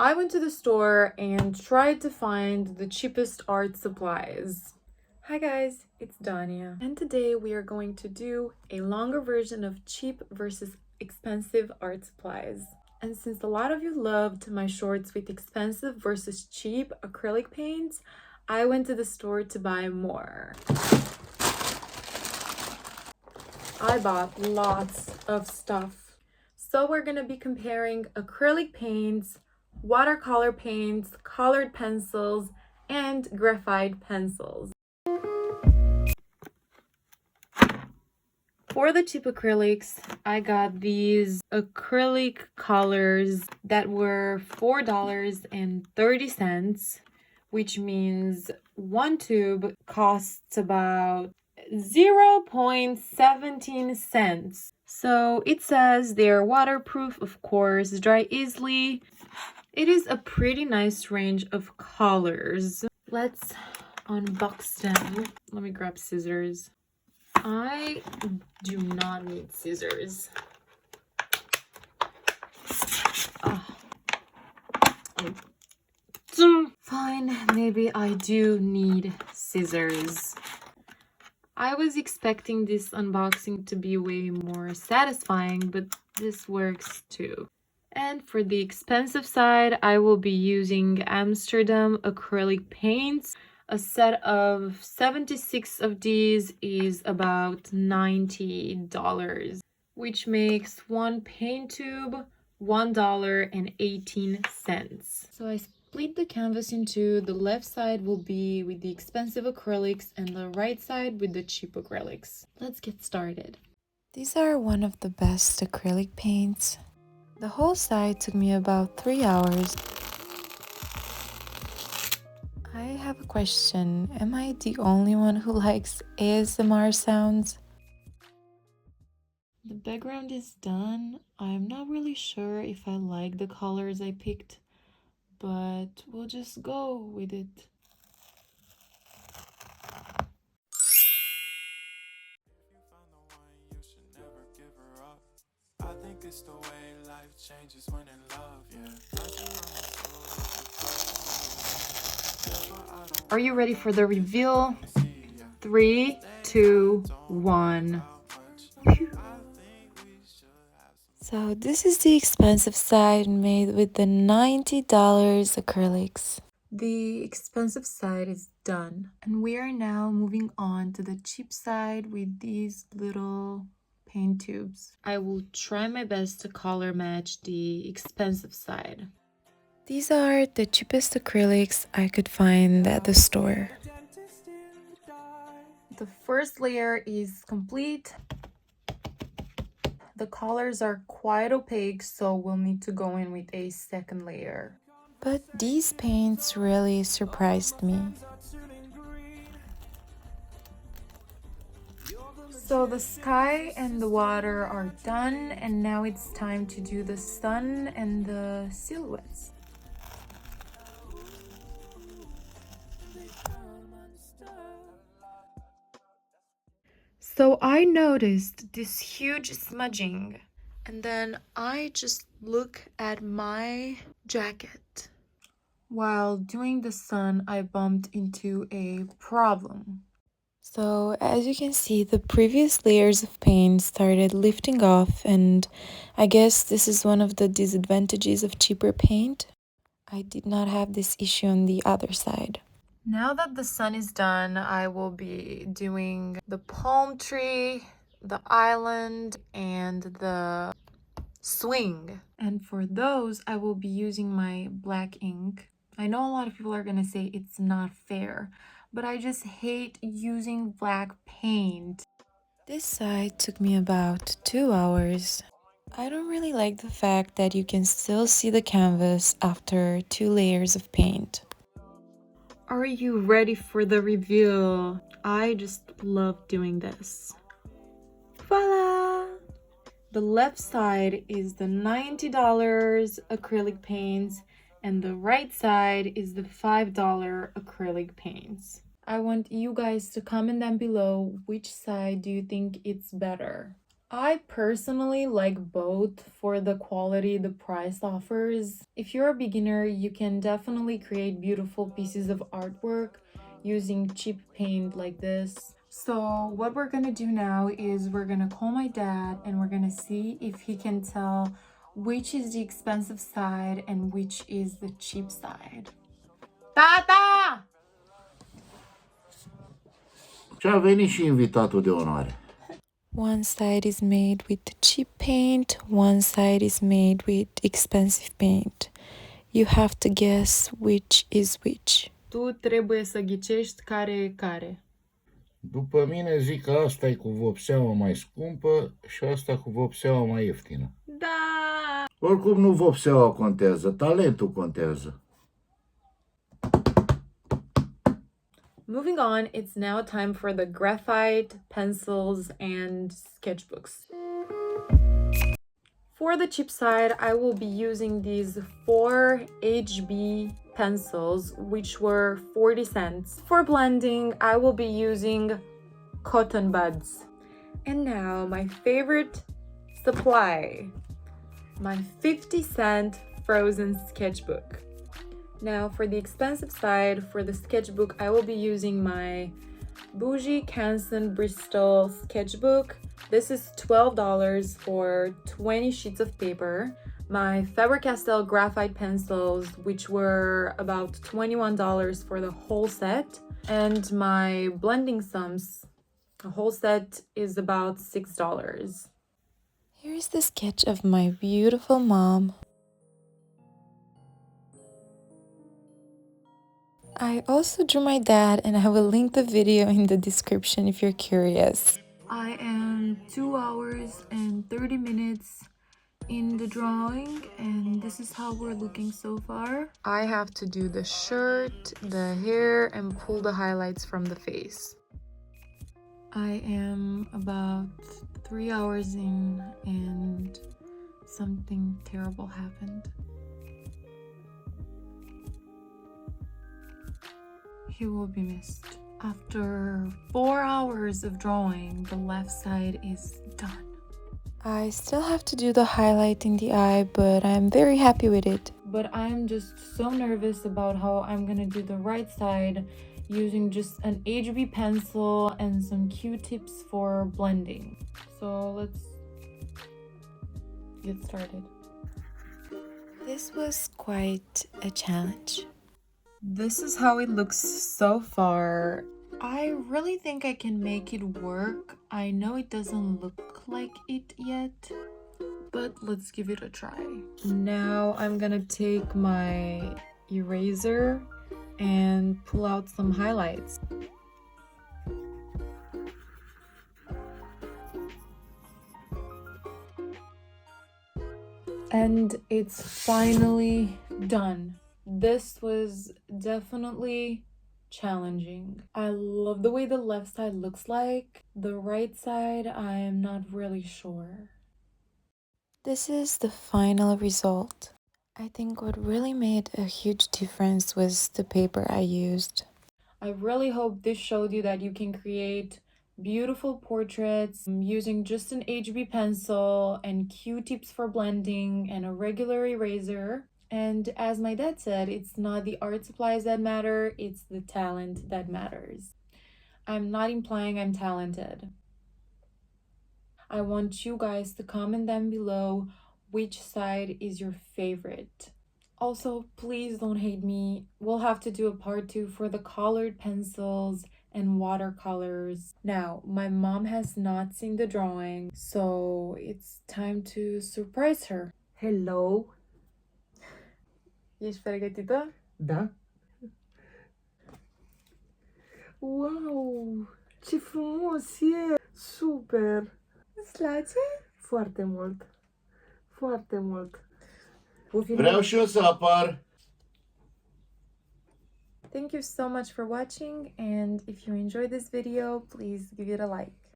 I went to the store and tried to find the cheapest art supplies. Hi guys, it's Dania, and today we are going to do a longer version of cheap versus expensive art supplies. And since a lot of you loved my shorts with expensive versus cheap acrylic paints, I went to the store to buy more. I bought lots of stuff. So we're gonna be comparing acrylic paints, watercolor paints, colored pencils, and graphite pencils. For the cheap acrylics, I got these acrylic colors that were $4.30, which means one tube costs about 0.17 cents. So it says they're waterproof, of course, dry easily. It is a pretty nice range of colors. Let's unbox them. Let me grab scissors. I do not need scissors. Fine, maybe I do need scissors. I was expecting this unboxing to be way more satisfying, but this works too. And for the expensive side, I will be using Amsterdam acrylic paints. A set of 76 of these is about $90, which makes one paint tube $1.18. So I split the canvas into the left side will be with the expensive acrylics and the right side with the cheap acrylics. Let's get started. These are one of the best acrylic paints. The whole side took me about 3 hours. I have a question. Am I the only one who likes ASMR sounds? The background is done. I'm not really sure if I like the colors I picked, but we'll just go with it. I think it's the way life changes when in love, yeah. Are you ready for the reveal? 3, 2, 1. So this is the expensive side made with the $90 acrylics. The expensive side is done, and we are now moving on to the cheap side with these little paint tubes. I will try my best to color match the expensive side. These are the cheapest acrylics I could find at the store. The first layer is complete. The colors are quite opaque, so we'll need to go in with a second layer. But these paints really surprised me. So the sky and the water are done, and now it's time to do the sun and the silhouettes. So I noticed this huge smudging, and then I just look at my jacket. While doing the sun, I bumped into a problem. So as you can see, the previous layers of paint started lifting off, and I guess this is one of the disadvantages of cheaper paint. I did not have this issue on the other side. Now that the sun is done, I will be doing the palm tree, the island, and the swing. And for those, I will be using my black ink. I know a lot of people are gonna say it's not fair, but I just hate using black paint. This side took me about 2 hours. I don't really like the fact that you can still see the canvas after 2 layers of paint. Are you ready for the reveal? I just love doing this. Voila! The left side is the $90 acrylic paints, and the right side is the $5 acrylic paints. I want you guys to comment down below which side do you think it's better. I personally like both for the quality the price offers. If you're a beginner, you can definitely create beautiful pieces of artwork using cheap paint like this. So what we're gonna do now is we're gonna call my dad and we're gonna see if he can tell which is the expensive side and which is the cheap side. Tata! Și-a venit și invitatul de onoare. One side is made with cheap paint, one side is made with expensive paint. You have to guess which is which. Tu trebuie să ghicești care e care. După mine zic că asta e cu vopseaua mai scumpă și asta cu vopseaua mai ieftină. Da! Oricum nu vopseaua contează, talentul contează. Moving on, it's now time for the graphite, pencils, and sketchbooks. For the cheap side, I will be using these 4 HB pencils, which were 40 cents. For blending, I will be using cotton buds. And now, my favorite supply, my 50-cent frozen sketchbook. Now for the expensive side, for the sketchbook, I will be using my Bougie Canson Bristol sketchbook. This is $12 for 20 sheets of paper. My FaberCastell graphite pencils, which were about $21 for the whole set. And my blending sums, the whole set is about $6. Here's the sketch of my beautiful mom. I also drew my dad, and I will link the video in the description if you're curious. I am 2 hours and 30 minutes in the drawing, and this is how we're looking so far. I have to do the shirt, the hair, and pull the highlights from the face. I am about 3 hours in, and something terrible happened. He will be missed. After 4 hours of drawing, the left side is done. I still have to do the highlight in the eye, but I'm very happy with it. But I'm just so nervous about how I'm gonna do the right side using just an HB pencil and some Q-tips for blending. So let's get started. This was quite a challenge. This is how it looks so far. I really think I can make it work. I know it doesn't look like it yet, but let's give it a try. Now I'm gonna take my eraser and pull out some highlights. And it's finally done. This was definitely challenging. I love the way the left side looks like. The right side, I am not really sure. This is the final result. I think what really made a huge difference was the paper I used. I really hope this showed you that you can create beautiful portraits using just an HB pencil and Q-tips for blending and a regular eraser. And as my dad said, it's not the art supplies that matter, it's the talent that matters. I'm not implying I'm talented. I want you guys to comment down below which side is your favorite. Also, please don't hate me. We'll have to do a part 2 for the colored pencils and watercolors. Now, my mom has not seen the drawing, so it's time to surprise her. Hello! Ești pregătită? Da? Wow! Ce frumos e! Super! Îți place? Foarte mult! Foarte mult! Vreau și eu să apar! Thank you so much for watching, and if you enjoyed this video, please give it a like.